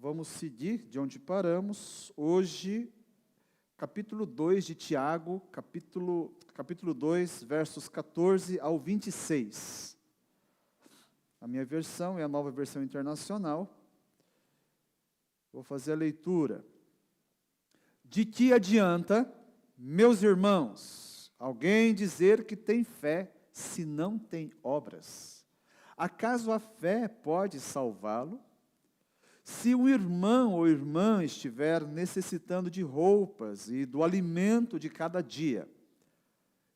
Vamos seguir de onde paramos. Hoje, capítulo 2 de Tiago, capítulo 2, versos 14 ao 26. A minha versão é a Nova Versão Internacional. Vou fazer a leitura. De que adianta, meus irmãos, alguém dizer que tem fé se não tem obras? Acaso a fé pode salvá-lo? Se um irmão ou irmã estiver necessitando de roupas e do alimento de cada dia,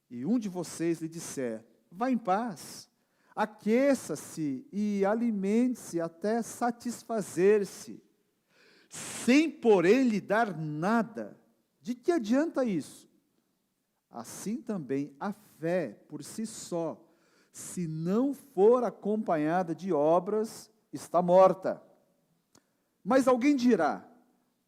e um de vocês lhe disser, vá em paz, aqueça-se e alimente-se até satisfazer-se, sem porém lhe dar nada, de que adianta isso? Assim também a fé por si só, se não for acompanhada de obras, está morta. Mas alguém dirá,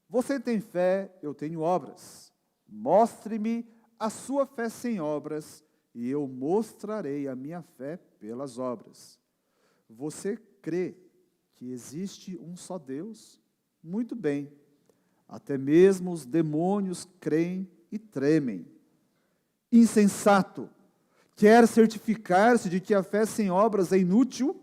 você tem fé, eu tenho obras. Mostre-me a sua fé sem obras, e eu mostrarei a minha fé pelas obras. Você crê que existe um só Deus? Muito bem. Até mesmo os demônios creem e tremem. Insensato! Quer certificar-se de que a fé sem obras é inútil?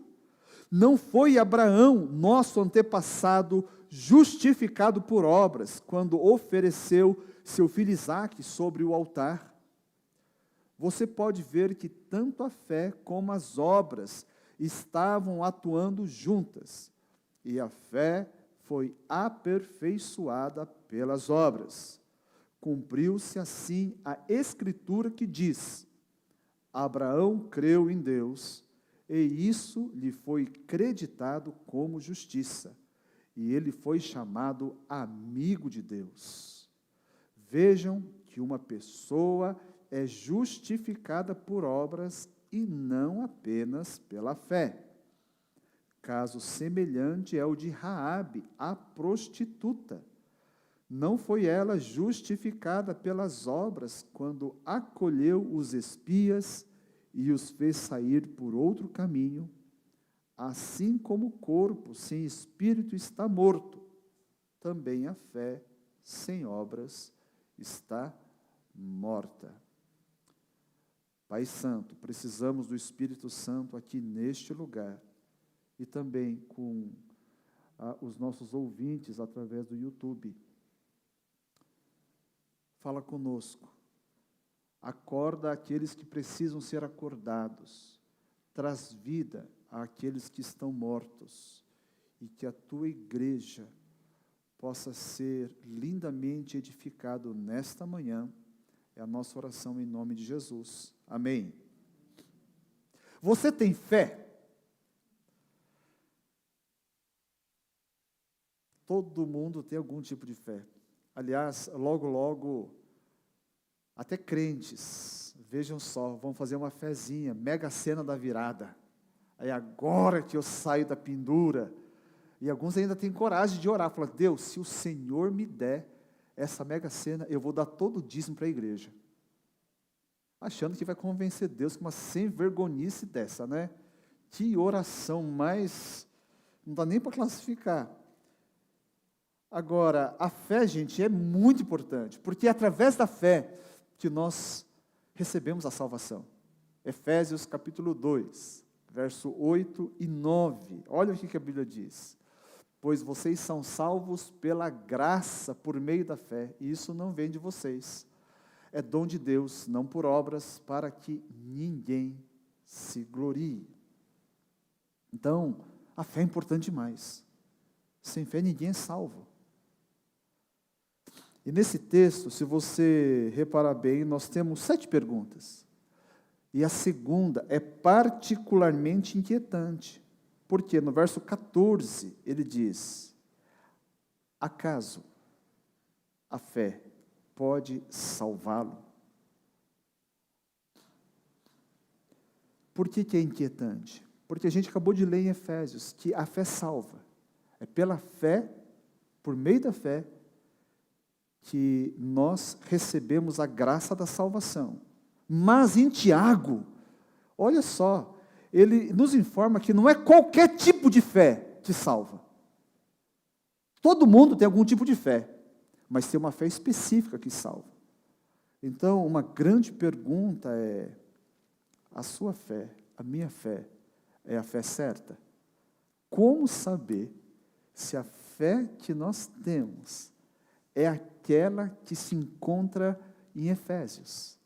Não foi Abraão, nosso antepassado, justificado por obras, quando ofereceu seu filho Isaque sobre o altar? Você pode ver que tanto a fé como as obras estavam atuando juntas, e a fé foi aperfeiçoada pelas obras. Cumpriu-se assim a Escritura que diz, Abraão creu em Deus, e isso lhe foi creditado como justiça, e ele foi chamado amigo de Deus. Vejam que uma pessoa é justificada por obras e não apenas pela fé. Caso semelhante é o de Raabe, a prostituta. Não foi ela justificada pelas obras quando acolheu os espias e os fez sair por outro caminho, assim como o corpo sem espírito está morto, também a fé sem obras está morta. Pai Santo, precisamos do Espírito Santo aqui neste lugar e também com os nossos ouvintes através do YouTube. Fala conosco. Acorda aqueles que precisam ser acordados. Traz vida àqueles que estão mortos. E que a tua igreja possa ser lindamente edificado nesta manhã. É a nossa oração em nome de Jesus. Amém. Você tem fé? Todo mundo tem algum tipo de fé. Aliás, logo, até crentes, vejam só, vão fazer uma fezinha, mega cena da virada. Aí agora que eu saio da pendura, e alguns ainda têm coragem de orar, falar, Deus, se o Senhor me der essa mega cena, eu vou dar todo o dízimo para a igreja. Achando que vai convencer Deus com uma sem vergonhice dessa, né? Que oração mais, não dá nem para classificar. Agora, a fé, gente, é muito importante, porque é através da fé que nós recebemos a salvação. Efésios capítulo 2, verso 8 e 9. Olha o que a Bíblia diz. Pois vocês são salvos pela graça por meio da fé, e isso não vem de vocês. É dom de Deus, não por obras, para que ninguém se glorie. Então, a fé é importante demais. Sem fé ninguém é salvo. E nesse texto, se você reparar bem, nós temos 7 perguntas. E a segunda é particularmente inquietante. Porque no verso 14, ele diz, acaso a fé pode salvá-lo? Por que é inquietante? Porque a gente acabou de ler em Efésios que a fé salva. É pela fé, por meio da fé, que nós recebemos a graça da salvação. Mas em Tiago, olha só, ele nos informa que não é qualquer tipo de fé que salva. Todo mundo tem algum tipo de fé, mas tem uma fé específica que salva. Então, uma grande pergunta é: a sua fé, a minha fé, é a fé certa? Como saber se a fé que nós temos é aquela que se encontra em Efésios?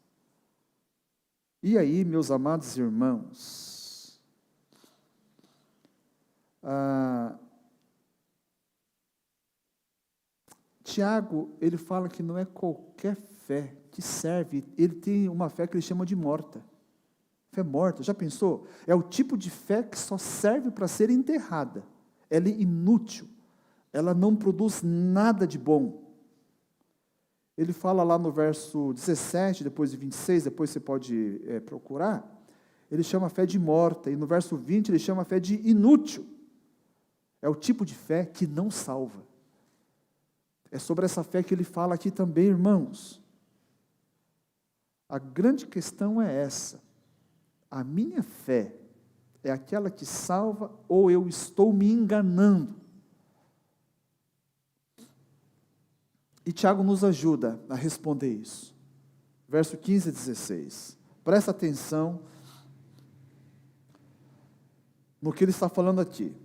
E aí, meus amados irmãos, Tiago, ele fala que não é qualquer fé que serve, ele tem uma fé que ele chama de morta. Fé morta, já pensou? É o tipo de fé que só serve para ser enterrada. Ela é inútil, ela não produz nada de bom. Ele fala lá no verso 17, depois de 26, depois você pode procurar, ele chama a fé de morta, e no verso 20 ele chama a fé de inútil. É o tipo de fé que não salva. É sobre essa fé que ele fala aqui também, irmãos. A grande questão é essa: a minha fé é aquela que salva ou eu estou me enganando? E Tiago nos ajuda a responder isso. Verso 15 e 16. Presta atenção no que ele está falando aqui.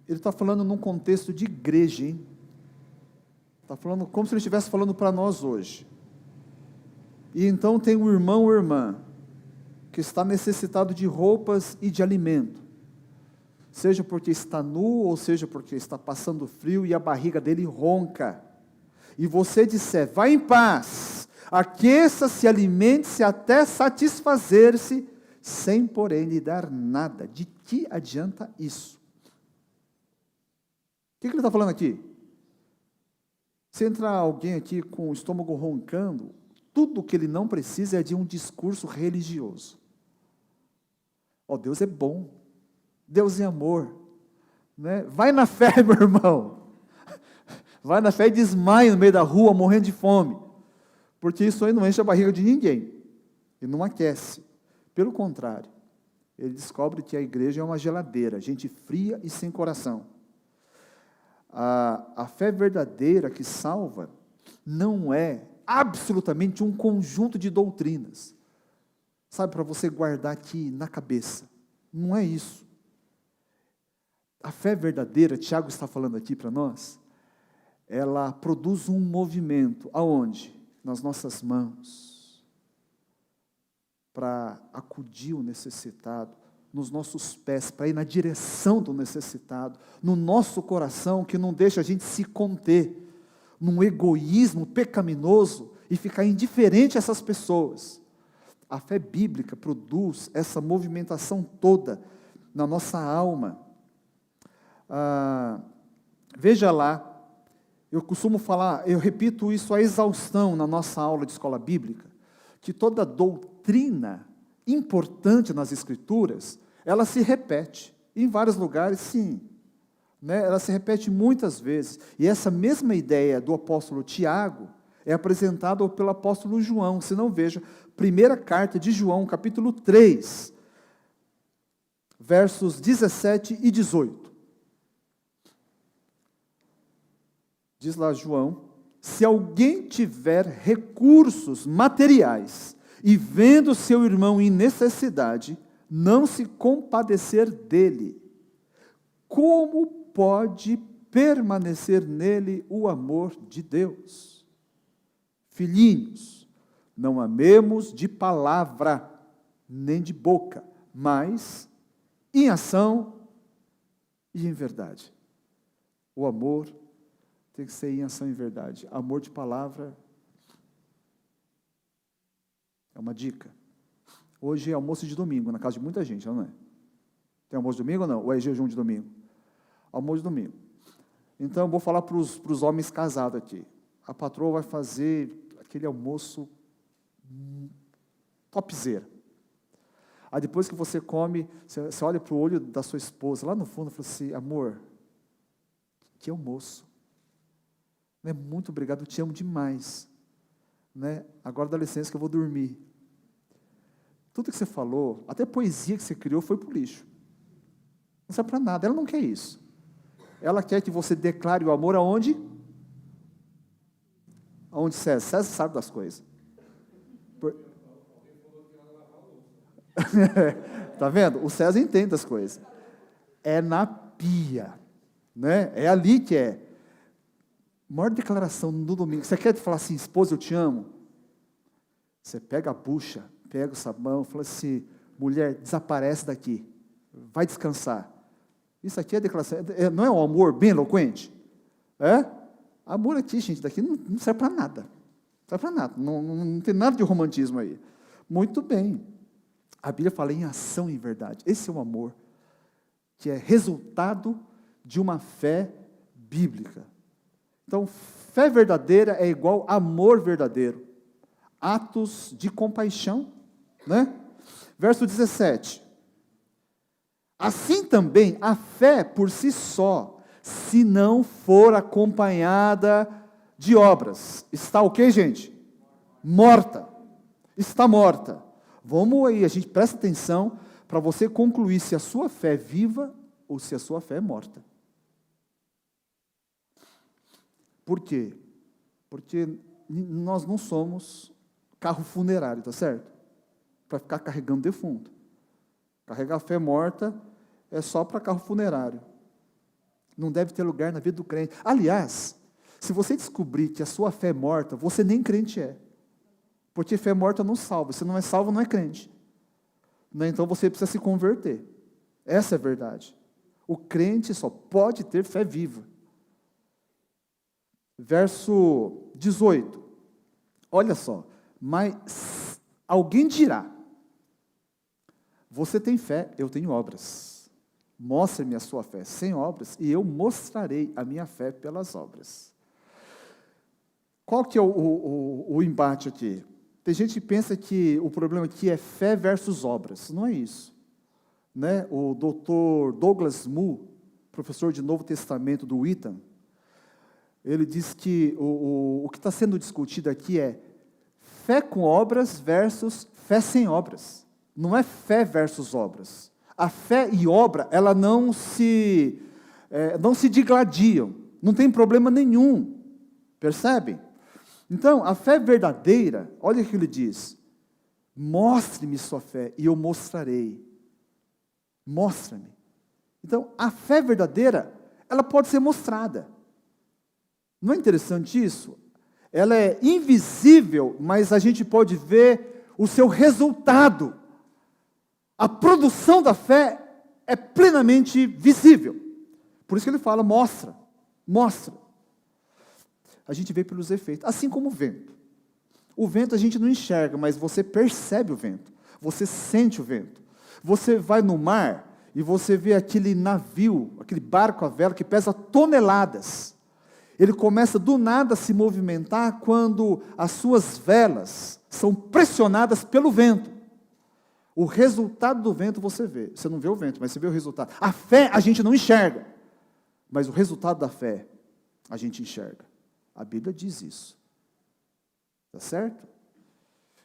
Ele está falando num contexto de igreja, hein? Está falando como se ele estivesse falando para nós hoje. E então tem um irmão ou irmã que está necessitado de roupas e de alimento, seja porque está nu, ou seja porque está passando frio e a barriga dele ronca. E você disser: vá em paz, aqueça-se, alimente-se até satisfazer-se, sem porém lhe dar nada. De que adianta isso? O que ele está falando aqui? Se entrar alguém aqui com o estômago roncando, tudo o que ele não precisa é de um discurso religioso. Oh, Deus é bom, Deus é amor, né? Vai na fé, meu irmão, vai na fé e desmaia no meio da rua, morrendo de fome, porque isso aí não enche a barriga de ninguém, e não aquece. Pelo contrário, ele descobre que a igreja é uma geladeira, gente fria e sem coração. A fé verdadeira que salva não é absolutamente um conjunto de doutrinas, sabe, para você guardar aqui na cabeça. Não é isso. A fé verdadeira, Tiago está falando aqui para nós, ela produz um movimento. Aonde? Nas nossas mãos, para acudir o necessitado, nos nossos pés, para ir na direção do necessitado, no nosso coração, que não deixa a gente se conter num egoísmo pecaminoso e ficar indiferente a essas pessoas. A fé bíblica produz essa movimentação toda na nossa alma. Veja lá, eu costumo falar, eu repito isso à exaustão na nossa aula de escola bíblica, que toda doutrina importante nas Escrituras, ela se repete, em vários lugares, sim, né? Ela se repete muitas vezes, e essa mesma ideia do apóstolo Tiago é apresentada pelo apóstolo João. Se não, veja, primeira carta de João, capítulo 3, versos 17 e 18. Diz lá João: se alguém tiver recursos materiais e vendo seu irmão em necessidade, não se compadecer dele, como pode permanecer nele o amor de Deus? Filhinhos, não amemos de palavra, nem de boca, mas em ação e em verdade. O amor tem que ser em ação e verdade. Amor de palavra é uma dica. Hoje é almoço de domingo, na casa de muita gente, não é? Tem almoço de domingo ou não? Ou é jejum de domingo? Almoço de domingo. Então, eu vou falar para os homens casados aqui. A patroa vai fazer aquele almoço topzera. Aí depois que você come, você olha para o olho da sua esposa, lá no fundo, e fala assim: amor, que almoço. Né? Muito obrigado, eu te amo demais. Né? Agora dá licença que eu vou dormir. Tudo que você falou, até a poesia que você criou foi para o lixo. Não serve para nada, ela não quer isso. Ela quer que você declare o amor aonde? Aonde, César? César sabe das coisas. Tá vendo? O César entende das coisas. É na pia, né? É ali que é. Maior declaração no domingo. Você quer falar assim, esposa, eu te amo? Você pega a bucha, pega o sabão, fala assim, mulher, desaparece daqui, vai descansar. Isso aqui é declaração, não é um amor bem eloquente? É? Amor aqui, gente, daqui não serve para nada. Não serve para nada, não tem nada de romantismo aí. Muito bem. A Bíblia fala em ação e em verdade. Esse é o amor, que é resultado de uma fé bíblica. Então, fé verdadeira é igual amor verdadeiro. Atos de compaixão, né? Verso 17. Assim também a fé por si só, se não for acompanhada de obras, está o quê, gente? Morta. Está morta. Vamos aí, a gente presta atenção para você concluir se a sua fé é viva ou se a sua fé é morta. Por quê? Porque nós não somos carro funerário, tá certo? Para ficar carregando defunto. Carregar fé morta é só para carro funerário. Não deve ter lugar na vida do crente. Aliás, se você descobrir que a sua fé é morta, você nem crente é. Porque fé morta não salva. Se não é salvo, não é crente. Então você precisa se converter. Essa é a verdade. O crente só pode ter fé viva. Verso 18. Olha só. Mas alguém dirá, você tem fé, eu tenho obras. Mostre-me a sua fé sem obras, e eu mostrarei a minha fé pelas obras. Qual que é o embate aqui? Tem gente que pensa que o problema aqui é fé versus obras. Não é isso. Né? O doutor Douglas Moo, professor de Novo Testamento do Wheaton, ele diz que o que está sendo discutido aqui é fé com obras versus fé sem obras. Não é fé versus obras. A fé e obra, ela não se digladiam. Não tem problema nenhum. Percebem? Então, a fé verdadeira, olha o que ele diz. Mostre-me sua fé e eu mostrarei. Mostra-me. Então, a fé verdadeira, ela pode ser mostrada. Não é interessante isso? Ela é invisível, mas a gente pode ver o seu resultado. A produção da fé é plenamente visível. Por isso que ele fala, mostra, mostra. A gente vê pelos efeitos, assim como o vento. O vento a gente não enxerga, mas você percebe o vento. Você sente o vento. Você vai no mar e você vê aquele navio, aquele barco à vela que pesa toneladas. Ele começa do nada a se movimentar quando as suas velas são pressionadas pelo vento. O resultado do vento você vê. Você não vê o vento, mas você vê o resultado. A fé a gente não enxerga, mas o resultado da fé a gente enxerga. A Bíblia diz isso. Tá certo?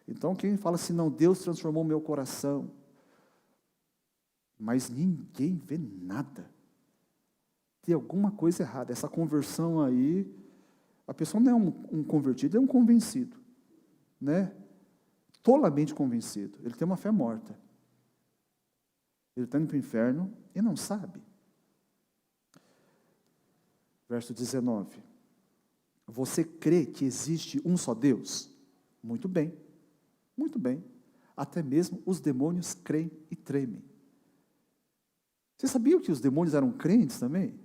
Então quem fala assim, não, Deus transformou meu coração, mas ninguém vê nada. Tem alguma coisa errada. Essa conversão aí, a pessoa não é um convertido, é um convencido, né? Tolamente convencido. Ele tem uma fé morta. Ele está indo para o inferno e não sabe. Verso 19. Você crê que existe um só Deus? Muito bem. Muito bem. Até mesmo os demônios creem e tremem. Você sabia que os demônios eram crentes também?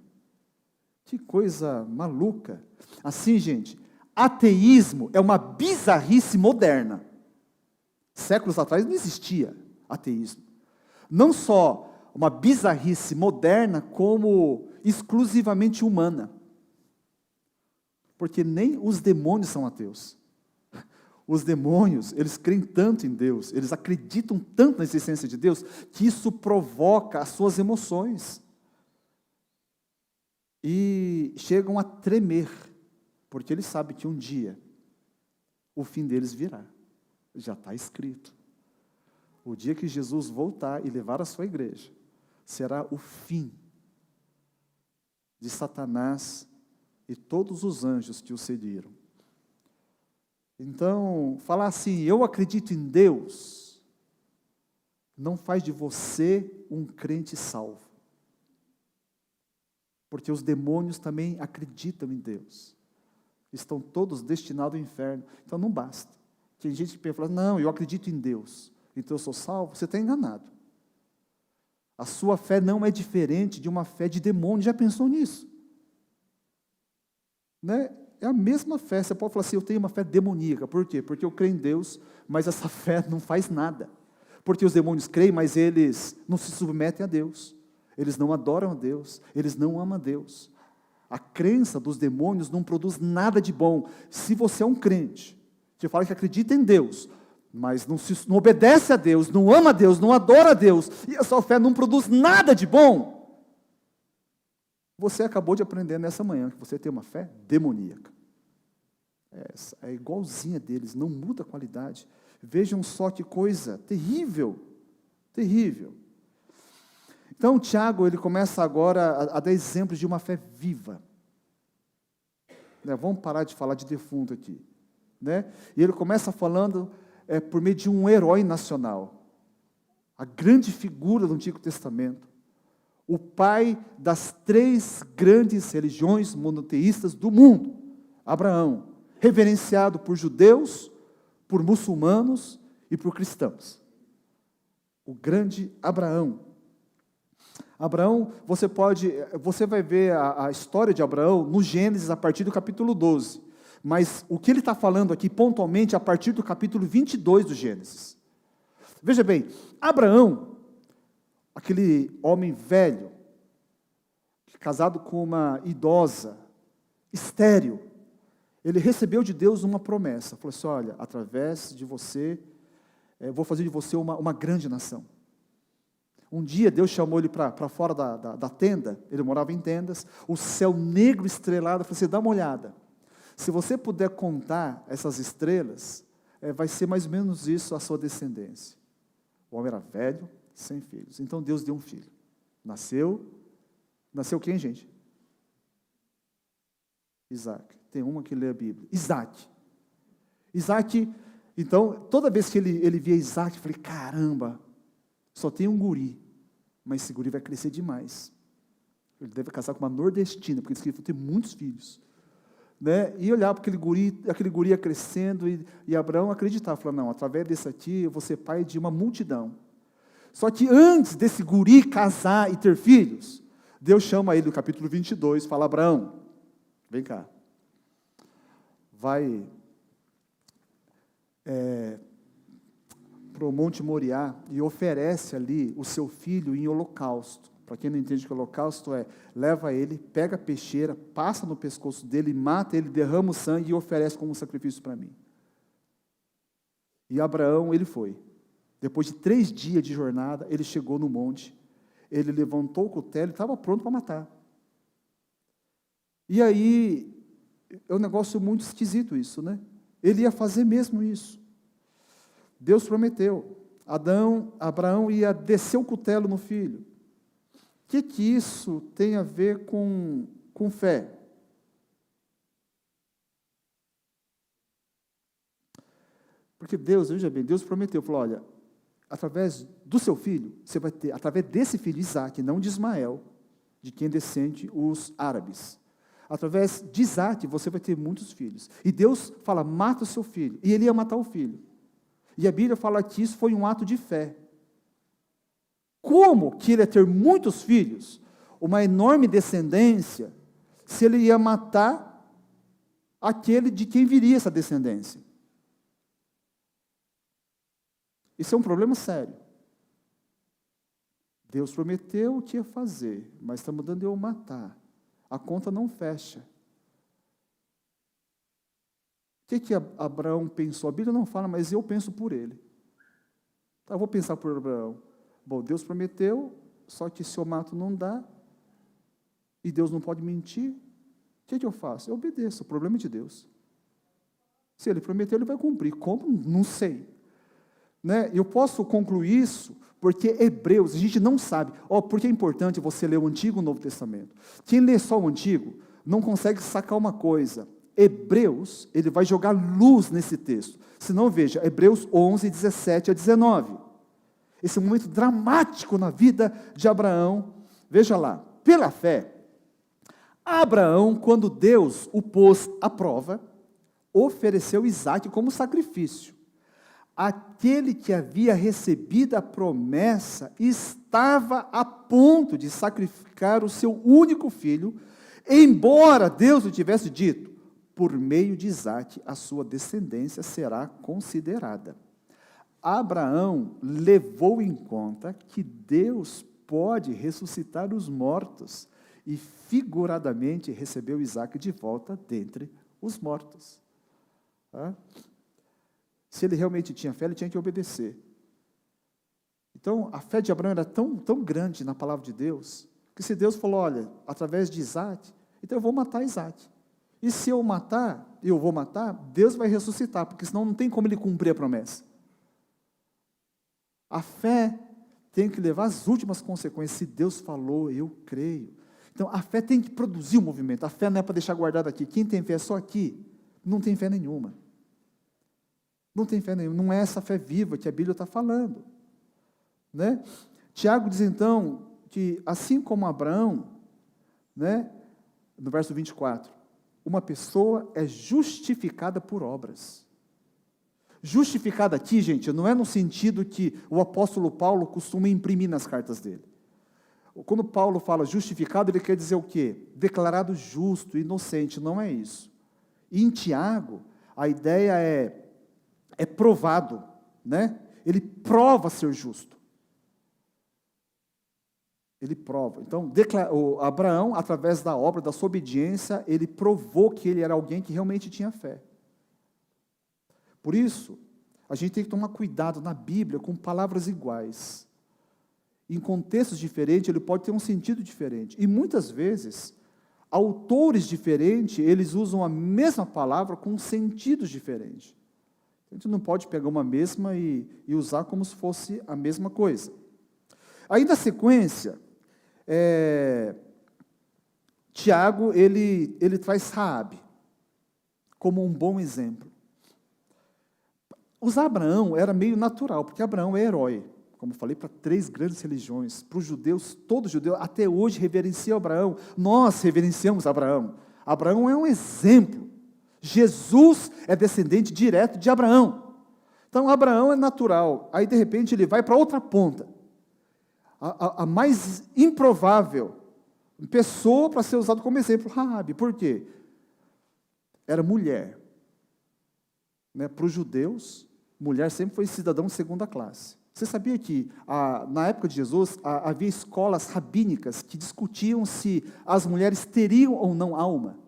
Que coisa maluca. Assim, gente, ateísmo é uma bizarrice moderna. Séculos atrás não existia ateísmo. Não só uma bizarrice moderna, como exclusivamente humana. Porque nem os demônios são ateus. Os demônios, eles creem tanto em Deus, eles acreditam tanto na existência de Deus, que isso provoca as suas emoções. E chegam a tremer, porque eles sabem que um dia o fim deles virá. Já está escrito. O dia que Jesus voltar e levar a sua igreja, será o fim de Satanás e todos os anjos que o seguiram. Então, falar assim, eu acredito em Deus, não faz de você um crente salvo. Porque os demônios também acreditam em Deus. Estão todos destinados ao inferno. Então não basta. Tem gente que fala, não, eu acredito em Deus, então eu sou salvo. Você está enganado. A sua fé não é diferente de uma fé de demônio. Já pensou nisso? Né? É a mesma fé. Você pode falar assim, eu tenho uma fé demoníaca. Por quê? Porque eu creio em Deus, mas essa fé não faz nada. Porque os demônios creem, mas eles não se submetem a Deus. Eles não adoram a Deus. Eles não amam a Deus. A crença dos demônios não produz nada de bom. Se você é um crente, que fala que acredita em Deus, mas não obedece a Deus, não ama a Deus, não adora a Deus, e a sua fé não produz nada de bom, você acabou de aprender nessa manhã que você tem uma fé demoníaca. É igualzinha deles, não muda a qualidade. Vejam só que coisa terrível, terrível. Então, Tiago, ele começa agora a dar exemplos de uma fé viva. Vamos parar de falar de defunto aqui. E ele começa falando por meio de um herói nacional, a grande figura do Antigo Testamento, o pai das 3 grandes religiões monoteístas do mundo, Abraão, reverenciado por judeus, por muçulmanos e por cristãos. O grande Abraão. Abraão, você vai ver a história de Abraão no Gênesis a partir do capítulo 12. Mas o que ele está falando aqui pontualmente a partir do capítulo 22 do Gênesis. Veja bem, Abraão, aquele homem velho, casado com uma idosa, estéril, ele recebeu de Deus uma promessa. Falou assim, olha, através de você, vou fazer de você uma grande nação. Um dia Deus chamou ele para fora da tenda, ele morava em tendas, o céu negro estrelado, falou assim, dá uma olhada. Se você puder contar essas estrelas, vai ser mais ou menos isso a sua descendência. O homem era velho, sem filhos. Então Deus deu um filho. Nasceu quem, gente? Isaac. Tem uma que lê a Bíblia. Isaac, então, toda vez que ele via Isaac, eu falei, caramba, só tem um guri, mas esse guri vai crescer demais. Ele deve casar com uma nordestina, porque ele ter muitos filhos. E olhar para aquele guri ia crescendo, e Abraão acreditava, falou, não, através desse aqui, eu vou ser pai de uma multidão. Só que antes desse guri casar e ter filhos, Deus chama ele no capítulo 22, fala, Abraão, vem cá, vai para o Monte Moriá e oferece ali o seu filho em holocausto. Para quem não entende que o holocausto leva ele, pega a peixeira, passa no pescoço dele, mata ele, derrama o sangue e oferece como sacrifício para mim. E Abraão, ele foi. Depois de 3 dias de jornada, ele chegou no monte, ele levantou o cutelo e estava pronto para matar. E aí, é um negócio muito esquisito isso, Ele ia fazer mesmo isso. Deus prometeu. Abraão ia descer o cutelo no filho. O que isso tem a ver com fé? Porque Deus, veja bem, Deus prometeu, falou, olha, através do seu filho, você vai ter, através desse filho, Isaac, não de Ismael, de quem descende os árabes. Através de Isaac, você vai ter muitos filhos. E Deus fala, mata o seu filho. E ele ia matar o filho. E a Bíblia fala que isso foi um ato de fé. Como que ele ia ter muitos filhos, uma enorme descendência, se ele ia matar aquele de quem viria essa descendência? Isso é um problema sério. Deus prometeu o que ia fazer, mas está mandando eu matar. A conta não fecha. O que Abraão pensou? A Bíblia não fala, mas eu penso por ele. Eu vou pensar por Abraão. Bom, Deus prometeu, só que se eu mato não dá, e Deus não pode mentir, o que eu faço? Eu obedeço, o problema é de Deus. Se Ele prometeu, Ele vai cumprir. Como? Não sei. né? Eu posso concluir isso porque Hebreus, a gente não sabe. Porque é importante você ler o Antigo e o Novo Testamento. Quem lê só o Antigo não consegue sacar uma coisa. Hebreus, ele vai jogar luz nesse texto. Se não, veja, Hebreus 11, 17 a 19. Esse momento dramático na vida de Abraão. Veja lá, pela fé, Abraão, quando Deus o pôs à prova, ofereceu Isaque como sacrifício. Aquele que havia recebido a promessa estava a ponto de sacrificar o seu único filho, embora Deus lhe tivesse dito: por meio de Isaque a sua descendência será considerada. Abraão levou em conta que Deus pode ressuscitar os mortos e figuradamente recebeu Isaque de volta dentre os mortos. Se ele realmente tinha fé, ele tinha que obedecer. Então, a fé de Abraão era tão grande na palavra de Deus, que se Deus falou: olha, através de Isaque, então eu vou matar Isaque. E se eu vou matar, Deus vai ressuscitar, porque senão não tem como ele cumprir a promessa. A fé tem que levar as últimas consequências. Se Deus falou, eu creio. Então, a fé tem que produzir um movimento. A fé não é para deixar guardado aqui. Quem tem fé só aqui, não tem fé nenhuma. Não tem fé nenhuma. Não é essa fé viva que a Bíblia está falando. Né? Tiago diz então que, assim como Abraão, né, no verso 24, uma pessoa é justificada por obras. Justificada aqui, gente, não é no sentido que o apóstolo Paulo costuma imprimir nas cartas dele. Quando Paulo fala justificado, ele quer dizer o quê? Declarado justo, inocente, não é isso. E em Tiago, a ideia é provado, né? Ele prova ser justo. Ele prova. Então, Abraão, através da obra, da sua obediência, ele provou que ele era alguém que realmente tinha fé. Por isso, a gente tem que tomar cuidado na Bíblia com palavras iguais. Em contextos diferentes, ele pode ter um sentido diferente. E muitas vezes, autores diferentes, eles usam a mesma palavra com sentidos diferentes. A gente não pode pegar uma mesma e usar como se fosse a mesma coisa. Aí, na sequência, Tiago, ele traz Raabe como um bom exemplo. Usar Abraão era meio natural, porque Abraão é herói, como eu falei, para 3 grandes religiões. Para os judeus, todo judeu até hoje reverencia Abraão. Nós reverenciamos Abraão. Abraão é um exemplo. Jesus é descendente direto de Abraão. Então, Abraão é natural. Aí, de repente, ele vai para outra ponta. A mais improvável pessoa para ser usado como exemplo, Raabe. Por quê? Era mulher. Né? Para os judeus, mulher sempre foi cidadão de segunda classe. Você sabia que, na época de Jesus, havia escolas rabínicas que discutiam se as mulheres teriam ou não alma?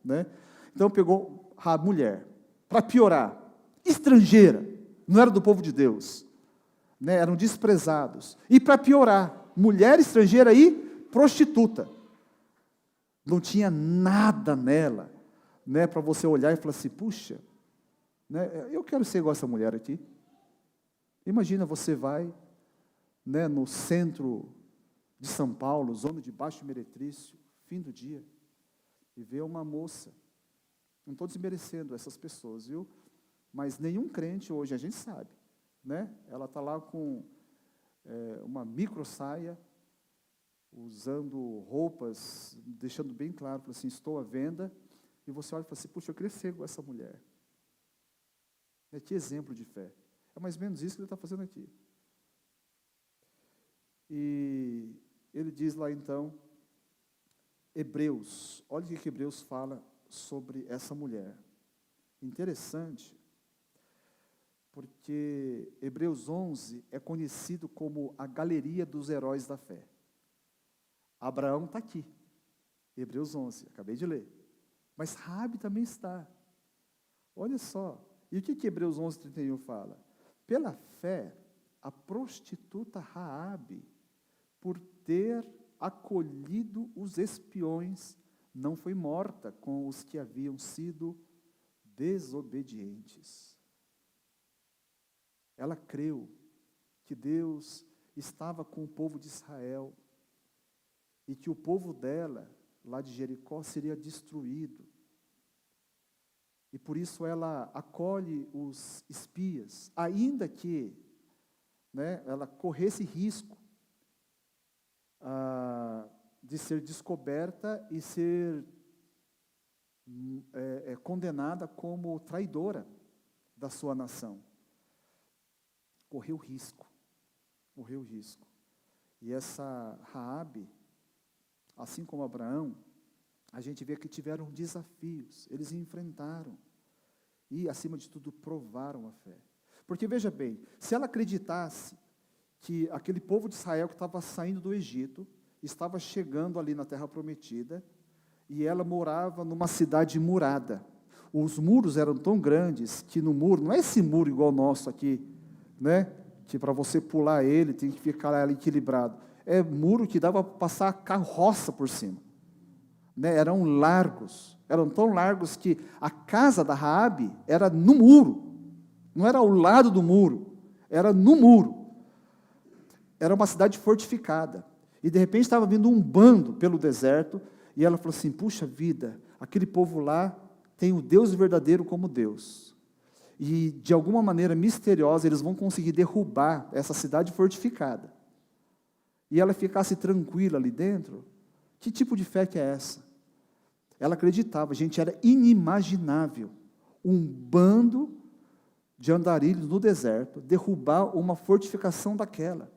Né? Então, pegou a mulher. Para piorar, estrangeira, não era do povo de Deus. Né? Eram desprezados. E para piorar, mulher estrangeira e prostituta. Não tinha nada nela, né, para você olhar e falar assim: puxa, né, eu quero ser igual essa mulher aqui. Imagina, você vai, né, no centro de São Paulo, zona de Baixo Meretrício, fim do dia, e vê uma moça. Não estou desmerecendo essas pessoas, viu? Mas nenhum crente hoje, a gente sabe, né? Ela está lá com uma micro saia, usando roupas, deixando bem claro, assim, estou à venda, e você olha e fala assim: puxa, eu queria ser igual essa mulher. Que exemplo de fé. É mais ou menos isso que ele está fazendo aqui. E ele diz lá então, Hebreus, olha o que Hebreus fala sobre essa mulher. Interessante, porque Hebreus 11 é conhecido como a galeria dos heróis da fé. Abraão está aqui, Hebreus 11, acabei de ler. Mas Raabe também está. Olha só, e o que Hebreus 11, 31 fala? Pela fé, a prostituta Raabe, por ter acolhido os espiões, não foi morta com os que haviam sido desobedientes. Ela creu que Deus estava com o povo de Israel e que o povo dela, lá de Jericó, seria destruído. E por isso ela acolhe os espias, ainda que, né, ela corresse risco de ser descoberta e ser condenada como traidora da sua nação. Correu risco. E essa Raabe, assim como Abraão, a gente vê que tiveram desafios, eles enfrentaram e, acima de tudo, provaram a fé. Porque, veja bem, se ela acreditasse que aquele povo de Israel que estava saindo do Egito, estava chegando ali na Terra Prometida, e ela morava numa cidade murada. Os muros eram tão grandes que no muro, não é esse muro igual o nosso aqui, né? Que para você pular ele tem que ficar ali equilibrado. É muro que dava para passar a carroça por cima. Né? Eram tão largos que a casa da Raabe era no muro, não era ao lado do muro, era no muro. Era uma cidade fortificada, e de repente estava vindo um bando pelo deserto, e ela falou assim, puxa vida, aquele povo lá tem o Deus verdadeiro como Deus, e de alguma maneira misteriosa eles vão conseguir derrubar essa cidade fortificada, e ela ficasse tranquila ali dentro. Que tipo de fé que é essa? Ela acreditava, gente, era inimaginável um bando de andarilhos no deserto derrubar uma fortificação daquela.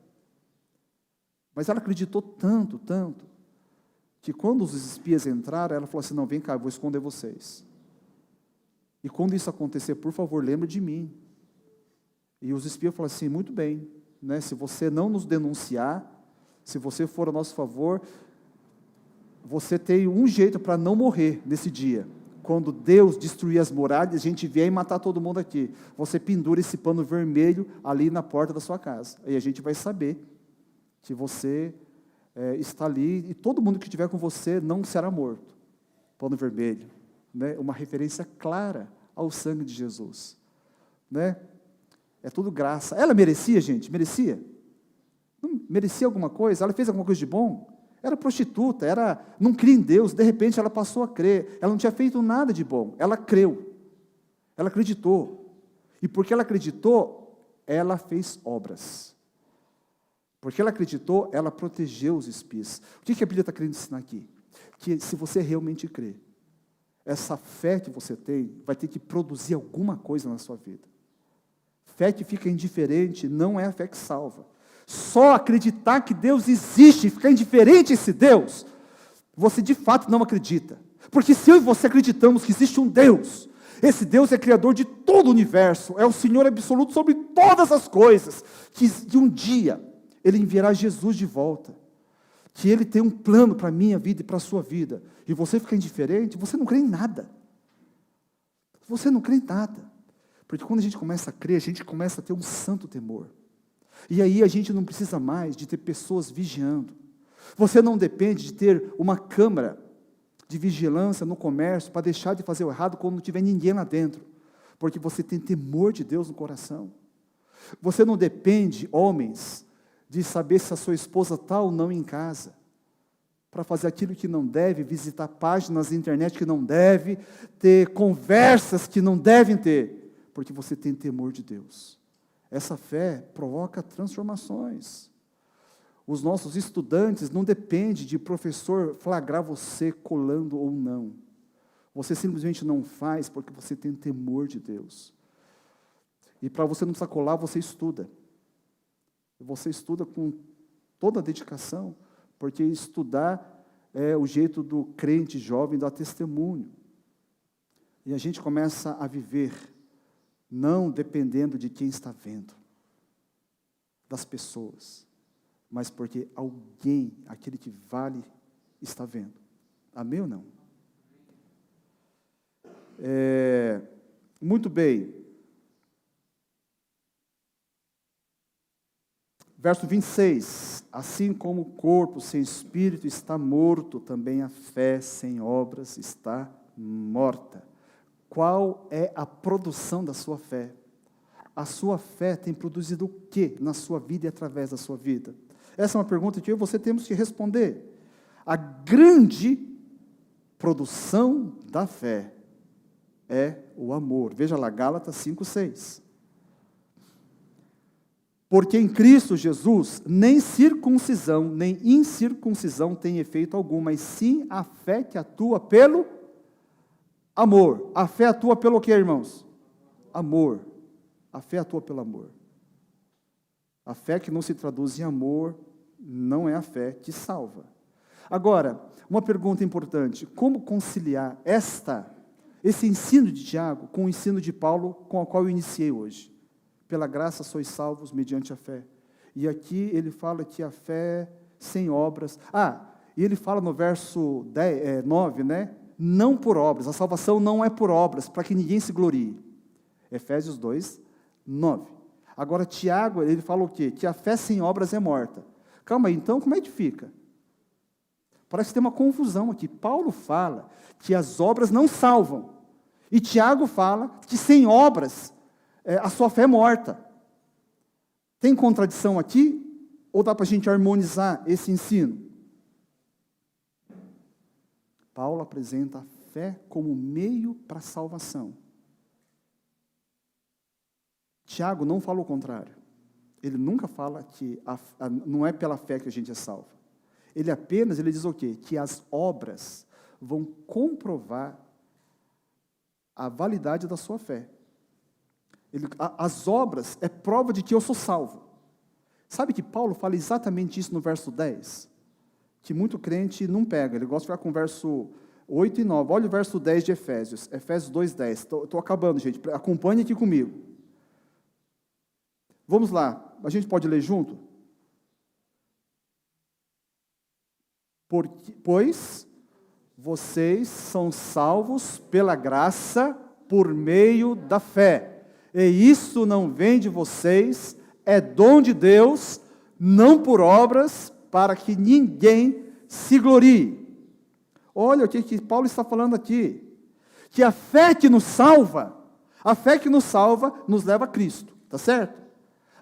Mas ela acreditou tanto, que quando os espias entraram, ela falou assim, não, vem cá, eu vou esconder vocês. E quando isso acontecer, por favor, lembre de mim. E os espias falaram assim, muito bem, né, se você não nos denunciar, se você for a nosso favor, você tem um jeito para não morrer nesse dia. Quando Deus destruir as muralhas, a gente vier e matar todo mundo aqui. Você pendura esse pano vermelho ali na porta da sua casa. Aí a gente vai saber que você está ali, e todo mundo que estiver com você não será morto. Pano vermelho, né? Uma referência clara ao sangue de Jesus, né? É tudo graça. Ela merecia, gente? Merecia? Não merecia alguma coisa? Ela fez alguma coisa de bom? Era prostituta, não cria em Deus, de repente ela passou a crer. Ela não tinha feito nada de bom, ela creu, ela acreditou. E porque ela acreditou, ela fez obras. Porque ela acreditou, ela protegeu os espias. O que a Bíblia está querendo ensinar aqui? Que se você realmente crê, essa fé que você tem vai ter que produzir alguma coisa na sua vida. Fé que fica indiferente não é a fé que salva. Só acreditar que Deus existe e ficar indiferente a esse Deus, você de fato não acredita. Porque se eu e você acreditamos que existe um Deus, esse Deus é criador de todo o universo, é o Senhor absoluto sobre todas as coisas, que de um dia Ele enviará Jesus de volta, que Ele tem um plano para a minha vida e para a sua vida, e você fica indiferente, você não crê em nada. Você não crê em nada. Porque quando a gente começa a crer, a gente começa a ter um santo temor. E aí a gente não precisa mais de ter pessoas vigiando. Você não depende de ter uma câmara de vigilância no comércio para deixar de fazer o errado quando não tiver ninguém lá dentro. Porque você tem temor de Deus no coração. Você não depende, homens, de saber se a sua esposa está ou não em casa, para fazer aquilo que não deve, visitar páginas na internet que não deve, ter conversas que não devem ter, porque você tem temor de Deus. Essa fé provoca transformações. Os nossos estudantes não dependem de professor flagrar você colando ou não. Você simplesmente não faz porque você tem temor de Deus. E para você não precisar colar, você estuda. Você estuda com toda a dedicação, porque estudar é o jeito do crente jovem dar testemunho. E a gente começa a viver não dependendo de quem está vendo, das pessoas, mas porque alguém, aquele que vale, está vendo. Amém ou não? Muito bem. Verso 26. Assim como o corpo sem espírito está morto, também a fé sem obras está morta. Qual é a produção da sua fé? A sua fé tem produzido o que na sua vida e através da sua vida? Essa é uma pergunta que eu e você temos que responder. A grande produção da fé é o amor. Veja lá, Gálatas 5:6. Porque em Cristo Jesus, nem circuncisão, nem incircuncisão tem efeito algum, mas sim a fé que atua pelo amor. A fé atua pelo quê, irmãos? Amor. A fé atua pelo amor. A fé que não se traduz em amor não é a fé que salva. Agora, uma pergunta importante: como conciliar esse ensino de Tiago com o ensino de Paulo, com o qual eu iniciei hoje? Pela graça sois salvos mediante a fé. E aqui ele fala que a fé sem obras. E ele fala no verso 9, né? Não por obras. A salvação não é por obras, para que ninguém se glorie. Efésios 2:9. Agora, Tiago, ele fala o quê? Que a fé sem obras é morta. Calma aí, então, como é que fica? Parece que tem uma confusão aqui. Paulo fala que as obras não salvam. E Tiago fala que sem obras a sua fé é morta. Tem contradição aqui? Ou dá para a gente harmonizar esse ensino? Paulo apresenta a fé como meio para a salvação. Tiago não fala o contrário. Ele nunca fala que não é pela fé que a gente é salvo. Ele diz o quê? Que as obras vão comprovar a validade da sua fé. As obras é prova de que eu sou salvo. Sabe que Paulo fala exatamente isso no verso 10? Que muito crente não pega, ele gosta de ficar com o verso 8 e 9. Olha o verso 10 de Efésios, Efésios 2:10. Estou acabando, gente, acompanhe aqui comigo. Vamos lá, a gente pode ler junto? Pois vocês são salvos pela graça por meio da fé. E isso não vem de vocês, é dom de Deus, não por obras, para que ninguém se glorie. Olha o que Paulo está falando aqui. Que a fé que nos salva nos leva a Cristo, tá certo?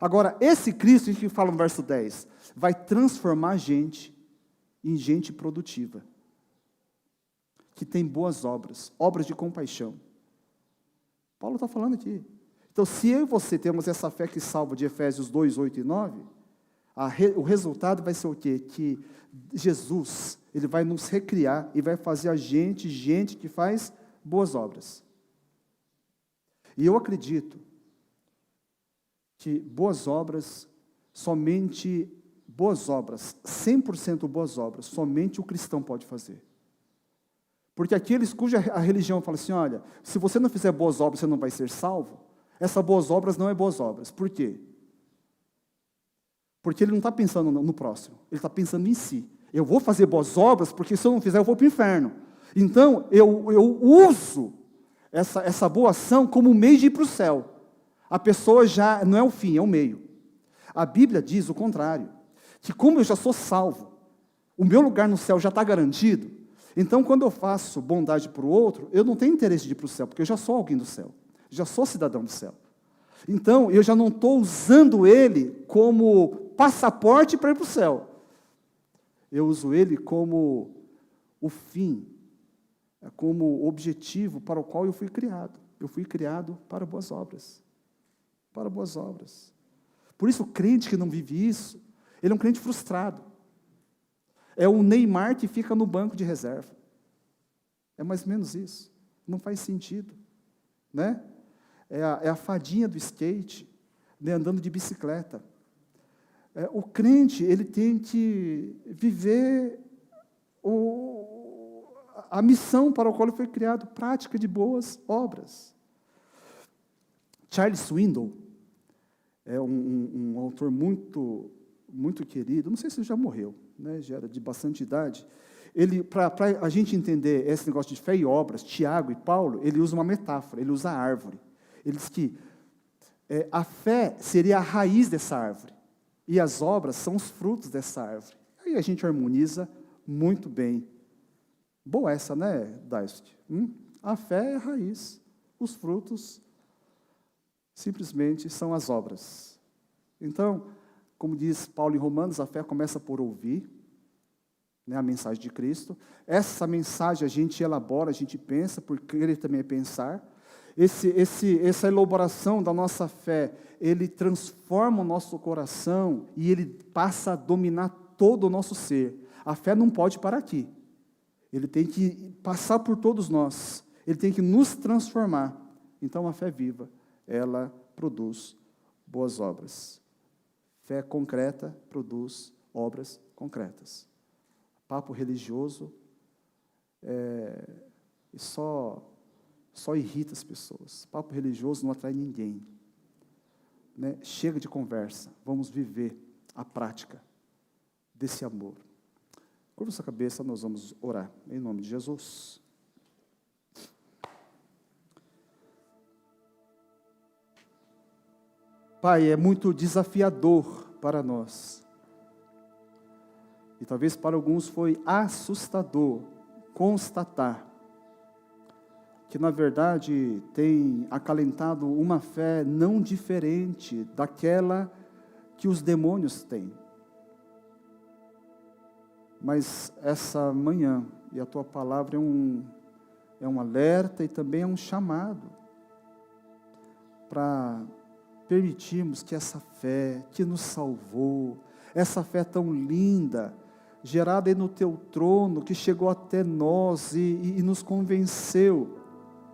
Agora, esse Cristo que fala no verso 10, vai transformar a gente em gente produtiva, que tem boas obras, obras de compaixão. Paulo está falando aqui. Então, se eu e você temos essa fé que salva de Efésios 2, 8 e 9, o resultado vai ser o quê? Que Jesus, ele vai nos recriar e vai fazer a gente que faz boas obras. E eu acredito que boas obras, 100% boas obras, somente o cristão pode fazer. Porque aqueles cuja a religião fala assim, olha, se você não fizer boas obras, você não vai ser salvo. Essas boas obras não é boas obras. Por quê? Porque ele não está pensando no próximo, ele está pensando em si. Eu vou fazer boas obras, porque se eu não fizer, eu vou para o inferno. Então, eu uso essa boa ação como um meio de ir para o céu. A pessoa já não é o fim, é o meio. A Bíblia diz o contrário, que como eu já sou salvo, o meu lugar no céu já está garantido, então quando eu faço bondade para o outro, eu não tenho interesse de ir para o céu, porque eu já sou alguém do céu, já sou cidadão do céu. Então, eu já não estou usando ele como passaporte para ir para o céu. Eu uso ele como o fim, como objetivo para o qual eu fui criado. Eu fui criado para boas obras. Para boas obras. Por isso, o crente que não vive isso, ele é um crente frustrado. É o Neymar que fica no banco de reserva. É mais ou menos isso. Não faz sentido. Né? É a fadinha do skate, né, andando de bicicleta. O crente, ele tem que viver a missão para a qual ele foi criado, prática de boas obras. Charles Swindoll é um autor muito, muito querido, não sei se ele já morreu, né, já era de bastante idade. Ele, para a gente entender esse negócio de fé e obras, Tiago e Paulo, ele usa uma metáfora, ele usa a árvore. Ele diz que a fé seria a raiz dessa árvore, e as obras são os frutos dessa árvore. Aí a gente harmoniza muito bem. Boa essa, né, Daist? A fé é a raiz, os frutos simplesmente são as obras. Então, como diz Paulo em Romanos, a fé começa por ouvir, né, a mensagem de Cristo. Essa mensagem a gente elabora, a gente pensa, porque ele também é pensar. Essa elaboração da nossa fé, ele transforma o nosso coração e ele passa a dominar todo o nosso ser. A fé não pode parar aqui. Ele tem que passar por todos nós. Ele tem que nos transformar. Então, a fé viva, ela produz boas obras. Fé concreta produz obras concretas. Papo religioso só irrita as pessoas. Papo religioso não atrai ninguém. Né? Chega de conversa. Vamos viver a prática desse amor. Curva sua cabeça, nós vamos orar. Em nome de Jesus. Pai, é muito desafiador para nós. E talvez para alguns foi assustador constatar que, na verdade, tem acalentado uma fé não diferente daquela que os demônios têm. Mas essa manhã, e a Tua palavra é um alerta e também é um chamado para permitirmos que essa fé que nos salvou, essa fé tão linda, gerada aí no Teu trono, que chegou até nós e nos convenceu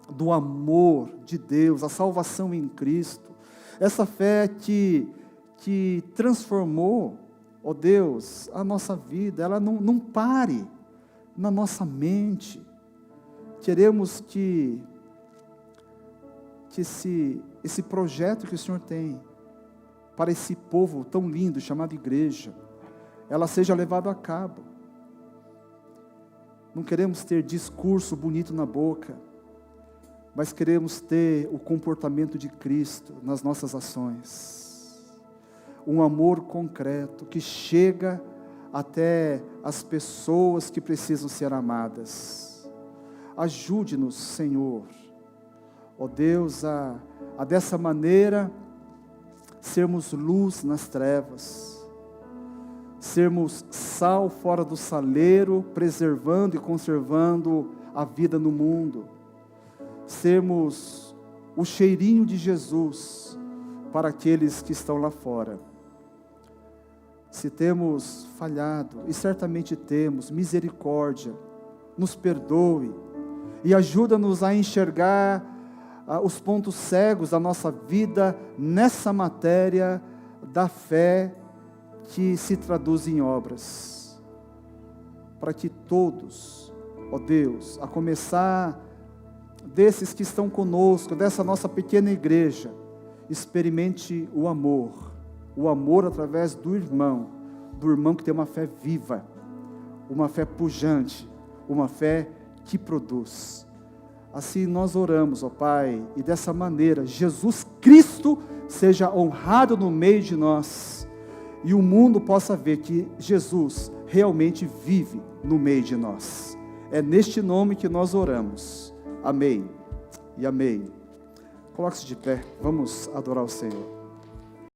do amor de Deus, a salvação em Cristo, essa fé que transformou, ó Deus, a nossa vida, ela não pare na nossa mente. Queremos que esse projeto que o Senhor tem para esse povo tão lindo, chamado igreja, ela seja levada a cabo. Não queremos ter discurso bonito na boca, mas queremos ter o comportamento de Cristo nas nossas ações. Um amor concreto que chega até as pessoas que precisam ser amadas. Ajude-nos, Senhor, ó Deus, a dessa maneira sermos luz nas trevas, sermos sal fora do saleiro, preservando e conservando a vida no mundo, sermos o cheirinho de Jesus para aqueles que estão lá fora. Se temos falhado, e certamente temos, misericórdia, nos perdoe e ajuda-nos a enxergar os pontos cegos da nossa vida nessa matéria da fé que se traduz em obras, para que todos, ó Deus, a começar desses que estão conosco, dessa nossa pequena igreja, experimente o amor através do irmão que tem uma fé viva, uma fé pujante, uma fé que produz. Assim nós oramos, ó Pai, e dessa maneira Jesus Cristo seja honrado no meio de nós, e o mundo possa ver que Jesus realmente vive no meio de nós. É neste nome que nós oramos. Amém e amém. Coloque-se de pé, vamos adorar o Senhor.